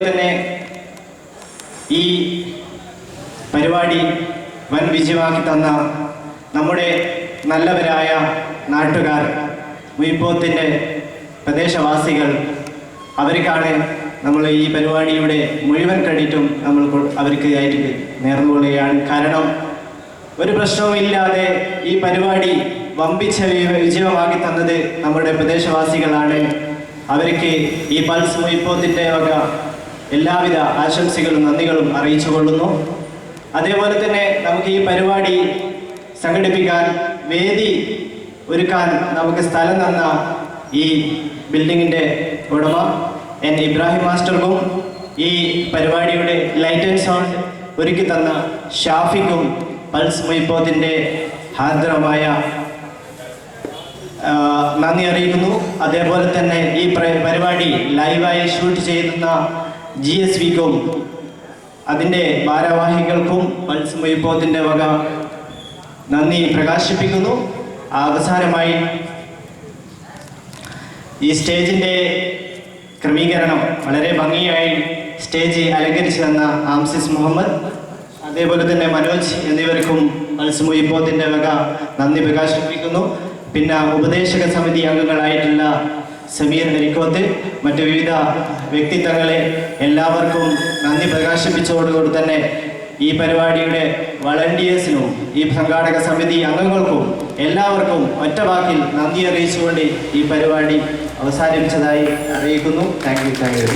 തന്നെ ഈ പരിപാടി വൻ വിജയമാക്കി തന്ന നമ്മുടെ നല്ലവരായ നാട്ടുകാർ, മുയിപ്പോത്തിൻ്റെ പ്രദേശവാസികൾ, അവർക്കാണ് നമ്മൾ ഈ പരിപാടിയുടെ മുഴുവൻ ക്രെഡിറ്റും നമ്മൾ അവർക്ക് ആയിട്ട് നേർന്നുകൊള്ളുകയാണ്. കാരണം ഒരു പ്രശ്നവുമില്ലാതെ ഈ പരിപാടി വമ്പിച്ച വിജയമാക്കി തന്നത് നമ്മുടെ പ്രദേശവാസികളാണ്. അവർക്ക് ഈ പൾസ് മുയിപ്പോത്തിൻ്റെ വക എല്ലാവിധ ആശംസകളും നന്ദികളും അറിയിച്ചു കൊള്ളുന്നു. അതേപോലെ തന്നെ നമുക്ക് ഈ പരിപാടി സംഘടിപ്പിക്കാൻ, വേദി ഒരുക്കാൻ നമുക്ക് സ്ഥലം തന്ന ഈ ബിൽഡിങ്ങിൻ്റെ ഉടമ എൻ ഇബ്രാഹിം മാസ്റ്റർക്കും ഈ പരിപാടിയുടെ ലൈറ്റ് ആൻഡ് സൗണ്ട് ഒരുക്കി തന്ന ഷാഫിക്കും പൾസ് മുയിപ്പോത്തിൻ്റെ ഹാർദരമായ നന്ദി അറിയിക്കുന്നു. അതേപോലെ തന്നെ ഈ പരിപാടി ലൈവായി ഷൂട്ട് ചെയ്യുന്ന GSVക്കും അതിൻ്റെ ഭാരവാഹികൾക്കും പൾസ് മുയിപ്പോത്തിൻ്റെ വക നന്ദി പ്രകാശിപ്പിക്കുന്നു. അവസാനമായി ഈ സ്റ്റേജിൻ്റെ ക്രമീകരണം വളരെ ഭംഗിയായി സ്റ്റേജ് അലങ്കരിച്ചു തന്ന ആംസിസ് മുഹമ്മദ്, അതേപോലെ തന്നെ മനോജ് എന്നിവർക്കും പൾസ് മുയിപ്പോത്തിൻ്റെ വക നന്ദി പ്രകാശിപ്പിക്കുന്നു. പിന്നെ ഉപദേശക സമിതി അംഗങ്ങളായിട്ടുള്ള സമീർ നെരിക്കോത്ത്, മറ്റു വിവിധ വ്യക്തിത്വങ്ങളെ എല്ലാവർക്കും നന്ദി പ്രകാശിപ്പിച്ചതോടുകൂടി തന്നെ ഈ പരിപാടിയുടെ വളണ്ടിയേഴ്സിനും ഈ സംഘാടക സമിതി അംഗങ്ങൾക്കും എല്ലാവർക്കും ഒറ്റ വാക്കിൽ നന്ദി അറിയിച്ചുകൊണ്ട് ഈ പരിപാടി അവസാനിപ്പിച്ചതായി അറിയിക്കുന്നു. Thank you.